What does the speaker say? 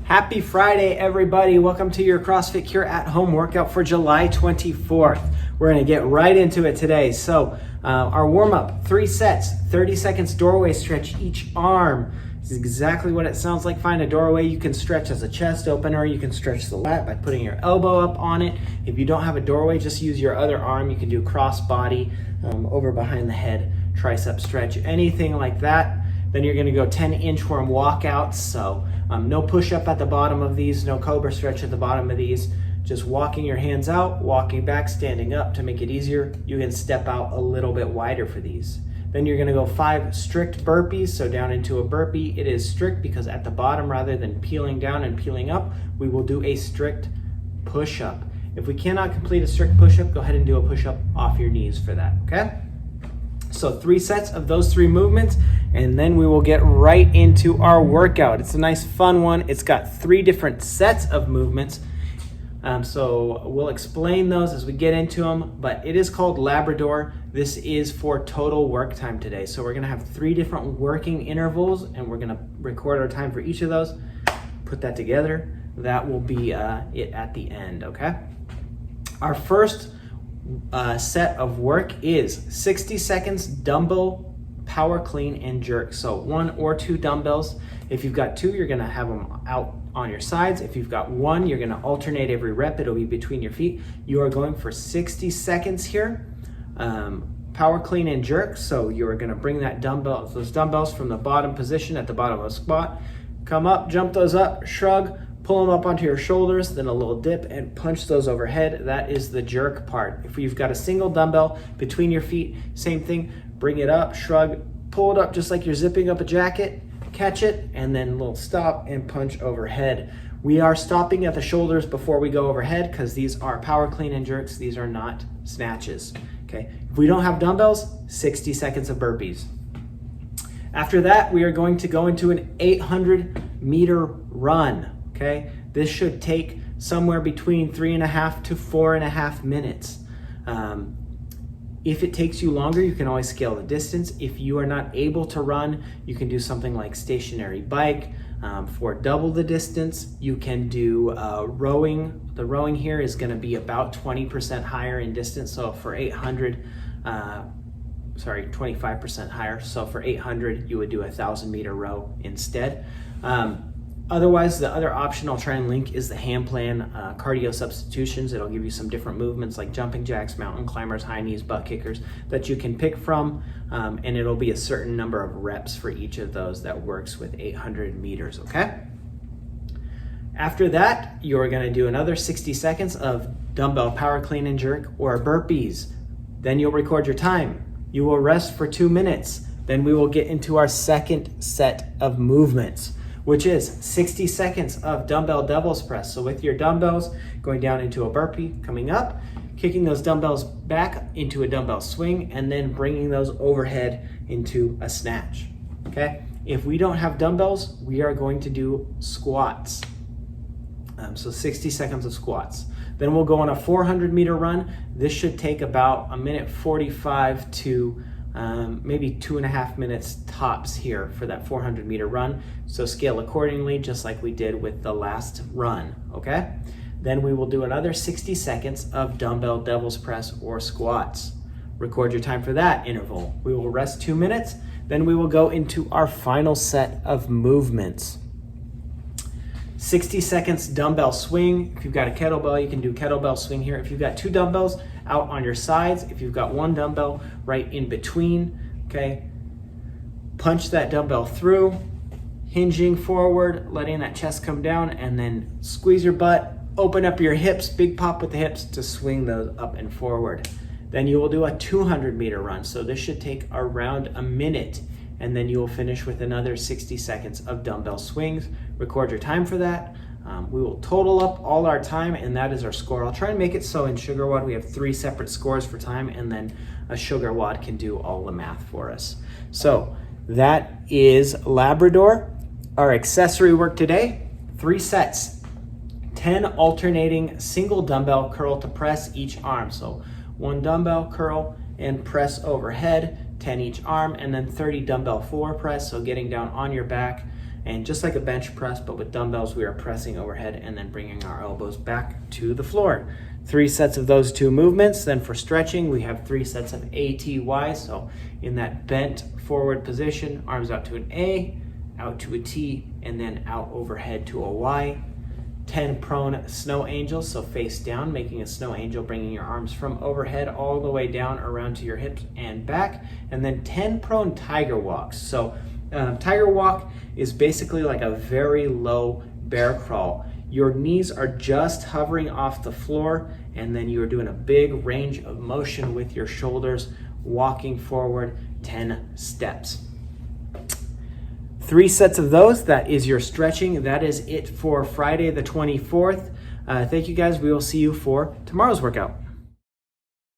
Happy Friday, everybody. Welcome to your CrossFit Cure at Home workout for July 24th. We're gonna get right into it today. So our warm-up, 3 sets, 30 seconds doorway stretch each arm. This is exactly what it sounds like. Find a doorway you can stretch as a chest opener. You can stretch the lat by putting your elbow up on it. If you don't have a doorway, just use your other arm. You can do cross body over behind the head, tricep stretch, anything like that. Then you're gonna go 10 inchworm walkouts. So no push up at the bottom of these, no cobra stretch at the bottom of these. Just walking your hands out, walking back, standing up. To make it easier, you can step out a little bit wider for these. Then you're gonna go 5 strict burpees, so down into a burpee. It is strict because at the bottom, rather than peeling down and peeling up, we will do a strict push-up. If we cannot complete a strict push-up, go ahead and do a push-up off your knees for that, okay? So 3 sets of those 3 movements, and then we will get right into our workout. It's a nice fun one. It's got 3 different sets of movements. So we'll explain those as we get into them, but it is called Labrador. This is for total work time today. So we're gonna have 3 different working intervals, and we're gonna record our time for each of those, put that together. That will be it at the end, okay? Our first set of work is 60 seconds dumbbell power clean and jerk. So 1 or 2 dumbbells. If you've got 2, you're gonna have them out on your sides. If you've got 1, you're gonna alternate every rep. It'll be between your feet. You are going for 60 seconds here. Power clean and jerk. So you're gonna bring those dumbbells from the bottom position at the bottom of a squat. Come up, jump those up, shrug, pull them up onto your shoulders, then a little dip and punch those overhead. That is the jerk part. If you've got a single dumbbell between your feet, same thing, bring it up, shrug, pull it up just like you're zipping up a jacket, catch it, and then a little stop and punch overhead. We are stopping at the shoulders before we go overhead because these are power clean and jerks. These are not snatches, okay? If we don't have dumbbells, 60 seconds of burpees. After that, we are going to go into an 800-meter run, okay? This should take somewhere between 3.5 to 4.5 minutes. If it takes you longer, you can always scale the distance. If you are not able to run, you can do something like stationary bike. For double the distance, you can do rowing. The rowing here is gonna be about 20% higher in distance. So for 800, 25% higher. So for 800, you would do a 1,000-meter row instead. Otherwise, the other option I'll try and link is the hand plan cardio substitutions. It'll give you some different movements like jumping jacks, mountain climbers, high knees, butt kickers that you can pick from, and it'll be a certain number of reps for each of those that works with 800 meters, okay? After that, you're gonna do another 60 seconds of dumbbell power clean and jerk or burpees. Then you'll record your time. You will rest for 2 minutes. Then we will get into our second set of movements, which is 60 seconds of dumbbell devil's press. So with your dumbbells, going down into a burpee, coming up, kicking those dumbbells back into a dumbbell swing, and then bringing those overhead into a snatch, okay? If we don't have dumbbells, we are going to do squats. So 60 seconds of squats. Then we'll go on a 400-meter run. This should take about 1:45 to maybe 2.5 minutes tops here for that 400-meter run. So scale accordingly, just like we did with the last run, okay? Then we will do another 60 seconds of dumbbell devil's press or squats. Record your time for that interval. We will rest 2 minutes, then we will go into our final set of movements. 60 seconds dumbbell swing. If you've got a kettlebell, you can do kettlebell swing here. If you've got 2 dumbbells out on your sides, if you've got 1 dumbbell right in between, okay, punch that dumbbell through, hinging forward, letting that chest come down, and then squeeze your butt, open up your hips, big pop with the hips to swing those up and forward. Then you will do a 200-meter run. So this should take around a minute, and then you will finish with another 60 seconds of dumbbell swings. Record your time for that. We will total up all our time, and that is our score. I'll try and make it so in Sugar WOD we have 3 separate scores for time, and then a Sugar WOD can do all the math for us. So that is Labrador. Our accessory work today, 3 sets, 10 alternating single dumbbell curl to press each arm. So 1 dumbbell curl and press overhead, 10 each arm, and then 30 dumbbell floor press, so getting down on your back And just like a bench press, but with dumbbells, we are pressing overhead and then bringing our elbows back to the floor. 3 sets of those 2 movements. Then for stretching, we have 3 sets of ATY. So in that bent forward position, arms out to an A, out to a T, and then out overhead to a Y. 10 prone snow angels, so face down, making a snow angel, bringing your arms from overhead all the way down around to your hips and back. And then 10 prone tiger walks. So tiger walk is basically like a very low bear crawl. Your knees are just hovering off the floor, and then you are doing a big range of motion with your shoulders, walking forward 10 steps. 3 sets of those. That is your stretching. That is it for Friday the 24th. Thank you guys. We will see you for tomorrow's workout.